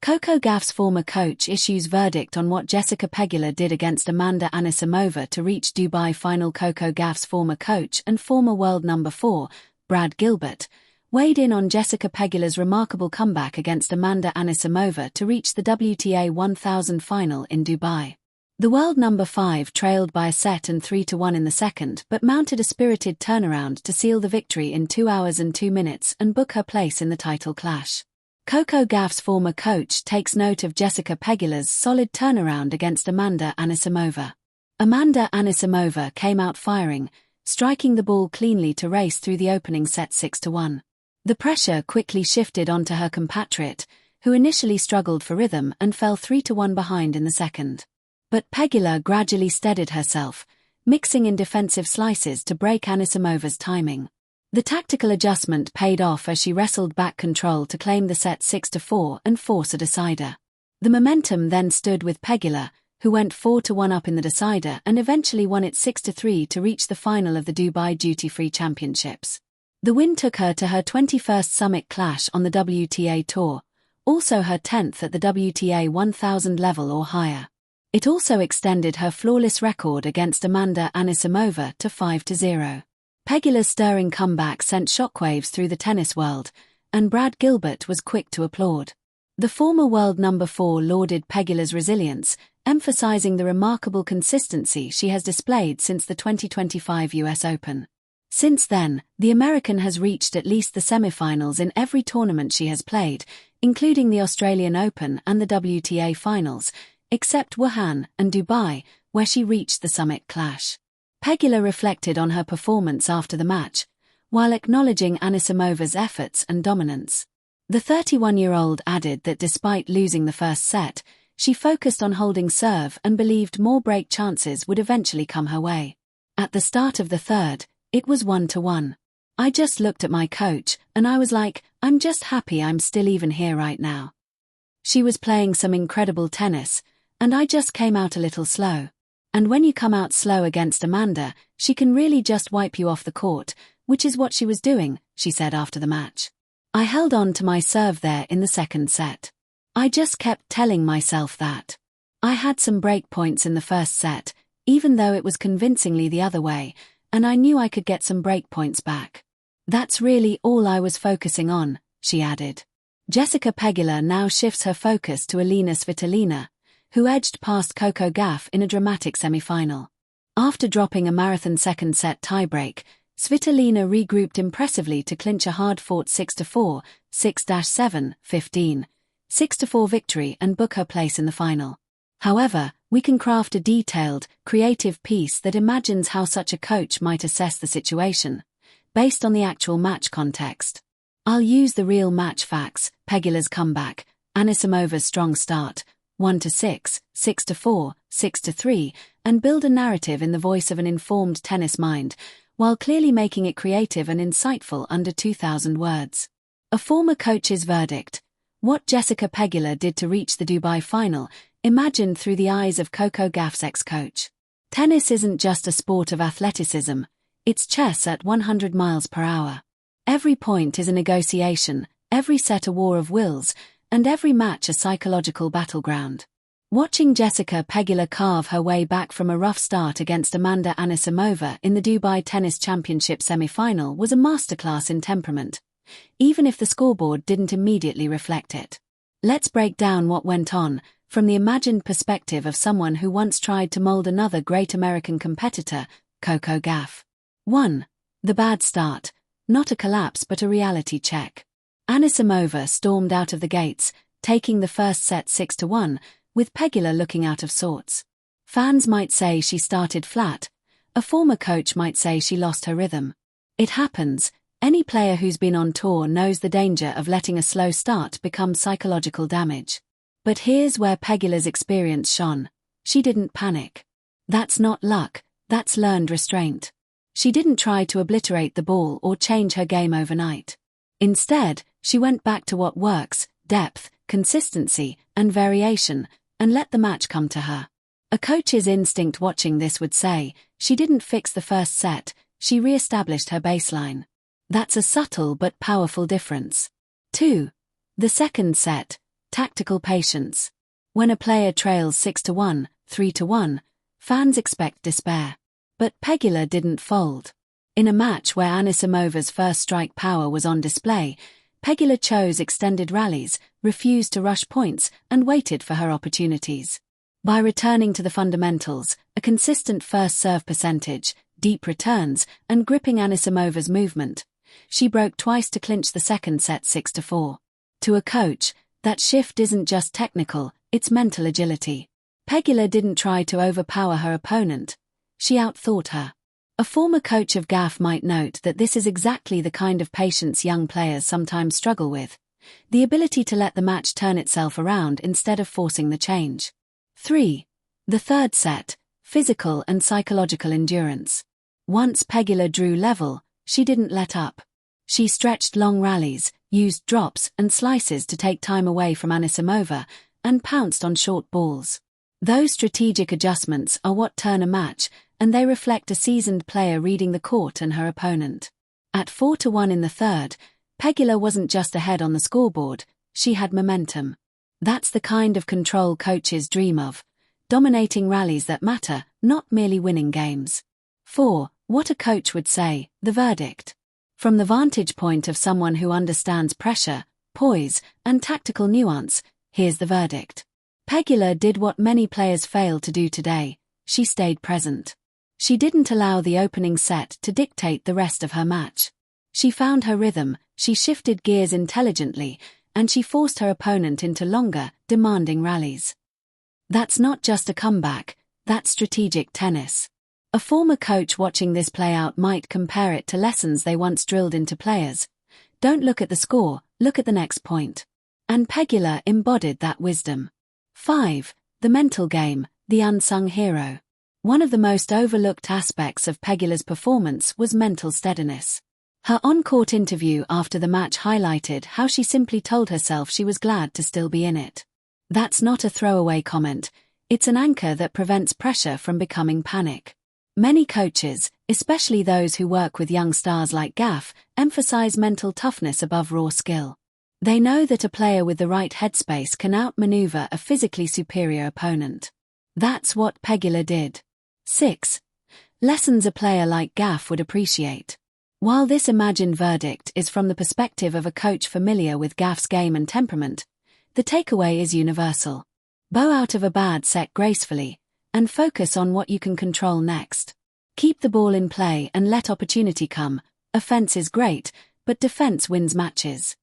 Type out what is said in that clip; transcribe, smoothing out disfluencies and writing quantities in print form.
Coco Gauff's former coach issues verdict on what Jessica Pegula did against Amanda Anisimova to reach Dubai final. Coco Gauff's former coach and former world number 4, Brad Gilbert, weighed in on Jessica Pegula's remarkable comeback against Amanda Anisimova to reach the WTA 1000 final in Dubai. The world number 5 trailed by a set and 3-1 in the second but mounted a spirited turnaround to seal the victory in 2 hours and 2 minutes and book her place in the title clash. Coco Gauff's former coach takes note of Jessica Pegula's solid turnaround against Amanda Anisimova. Amanda Anisimova came out firing, striking the ball cleanly to race through the opening set 6-1. The pressure quickly shifted onto her compatriot, who initially struggled for rhythm and fell 3-1 behind in the second. But Pegula gradually steadied herself, mixing in defensive slices to break Anisimova's timing. The tactical adjustment paid off as she wrestled back control to claim the set 6-4 and force a decider. The momentum then stood with Pegula, who went 4-1 up in the decider and eventually won it 6-3 to reach the final of the Dubai Duty-Free Championships. The win took her to her 21st summit clash on the WTA Tour, also her 10th at the WTA 1000 level or higher. It also extended her flawless record against Amanda Anisimova to 5-0. Pegula's stirring comeback sent shockwaves through the tennis world, and Brad Gilbert was quick to applaud. The former world number 4 lauded Pegula's resilience, emphasizing the remarkable consistency she has displayed since the 2025 US Open. Since then, the American has reached at least the semifinals in every tournament she has played, including the Australian Open and the WTA Finals, except Wuhan and Dubai, where she reached the summit clash. Pegula reflected on her performance after the match, while acknowledging Anisimova's efforts and dominance. The 31-year-old added that despite losing the first set, she focused on holding serve and believed more break chances would eventually come her way. At the start of the third, it was 1-1. I just looked at my coach, and I was like, I'm just happy I'm still even here right now. She was playing some incredible tennis, and I just came out a little slow. And when you come out slow against Amanda, she can really just wipe you off the court, which is what she was doing, she said after the match. I held on to my serve there in the second set. I just kept telling myself that. I had some break points in the first set, even though it was convincingly the other way, and I knew I could get some break points back. That's really all I was focusing on, she added. Jessica Pegula now shifts her focus to Elina Svitolina, who edged past Coco Gauff in a dramatic semi-final. After dropping a marathon second-set tiebreak, Svitolina regrouped impressively to clinch a hard-fought 6-4, 6-7, 15, 6-4 victory and book her place in the final. However, we can craft a detailed, creative piece that imagines how such a coach might assess the situation, based on the actual match context. I'll use the real match facts, Pegula's comeback, Anisimova's strong start, 1-6, 6-4, 6-3, and build a narrative in the voice of an informed tennis mind, while clearly making it creative and insightful under 2,000 words. A former coach's verdict. What Jessica Pegula did to reach the Dubai final, imagined through the eyes of Coco Gauff's ex-coach. Tennis isn't just a sport of athleticism, it's chess at 100 miles per hour. Every point is a negotiation, every set a war of wills, and every match a psychological battleground. Watching Jessica Pegula carve her way back from a rough start against Amanda Anisimova in the Dubai Tennis Championship semi-final was a masterclass in temperament, even if the scoreboard didn't immediately reflect it. Let's break down what went on, from the imagined perspective of someone who once tried to mold another great American competitor, Coco Gauff. 1. The bad start. Not a collapse but a reality check. Anisimova stormed out of the gates, taking the first set 6-1, with Pegula looking out of sorts. Fans might say she started flat, a former coach might say she lost her rhythm. It happens, any player who's been on tour knows the danger of letting a slow start become psychological damage. But here's where Pegula's experience shone. She didn't panic. That's not luck, that's learned restraint. She didn't try to obliterate the ball or change her game overnight. Instead, she went back to what works, depth, consistency, and variation, and let the match come to her. A coach's instinct watching this would say, she didn't fix the first set, she re-established her baseline. That's a subtle but powerful difference. 2. The second set. Tactical patience. When a player trails 6-1, 3-1, fans expect despair. But Pegula didn't fold. In a match where Anisimova's first strike power was on display, Pegula chose extended rallies, refused to rush points, and waited for her opportunities. By returning to the fundamentals, a consistent first serve percentage, deep returns, and gripping Anisimova's movement, she broke twice to clinch the second set 6-4. To a coach, that shift isn't just technical, it's mental agility. Pegula didn't try to overpower her opponent. She outthought her. A former coach of Gauff might note that this is exactly the kind of patience young players sometimes struggle with. The ability to let the match turn itself around instead of forcing the change. 3. The third set, physical and psychological endurance. Once Pegula drew level, she didn't let up. She stretched long rallies, used drops and slices to take time away from Anisimova, and pounced on short balls. Those strategic adjustments are what turn a match, and they reflect a seasoned player reading the court and her opponent. At 4-1 in the third, Pegula wasn't just ahead on the scoreboard, she had momentum. That's the kind of control coaches dream of, dominating rallies that matter, not merely winning games. 4. What a coach would say, the verdict. From the vantage point of someone who understands pressure, poise, and tactical nuance, here's the verdict. Pegula did what many players fail to do today, she stayed present. She didn't allow the opening set to dictate the rest of her match. She found her rhythm, she shifted gears intelligently, and she forced her opponent into longer, demanding rallies. That's not just a comeback, that's strategic tennis. A former coach watching this play out might compare it to lessons they once drilled into players. Don't look at the score, look at the next point. And Pegula embodied that wisdom. 5. The mental game, the unsung hero. One of the most overlooked aspects of Pegula's performance was mental steadiness. Her on-court interview after the match highlighted how she simply told herself she was glad to still be in it. That's not a throwaway comment, it's an anchor that prevents pressure from becoming panic. Many coaches, especially those who work with young stars like Gauff, emphasize mental toughness above raw skill. They know that a player with the right headspace can outmaneuver a physically superior opponent. That's what Pegula did. 6. Lessons a player like Gauff would appreciate. While this imagined verdict is from the perspective of a coach familiar with Gauff's game and temperament, the takeaway is universal. Bow out of a bad set gracefully, and focus on what you can control next. Keep the ball in play and let opportunity come. Offense is great, but defense wins matches.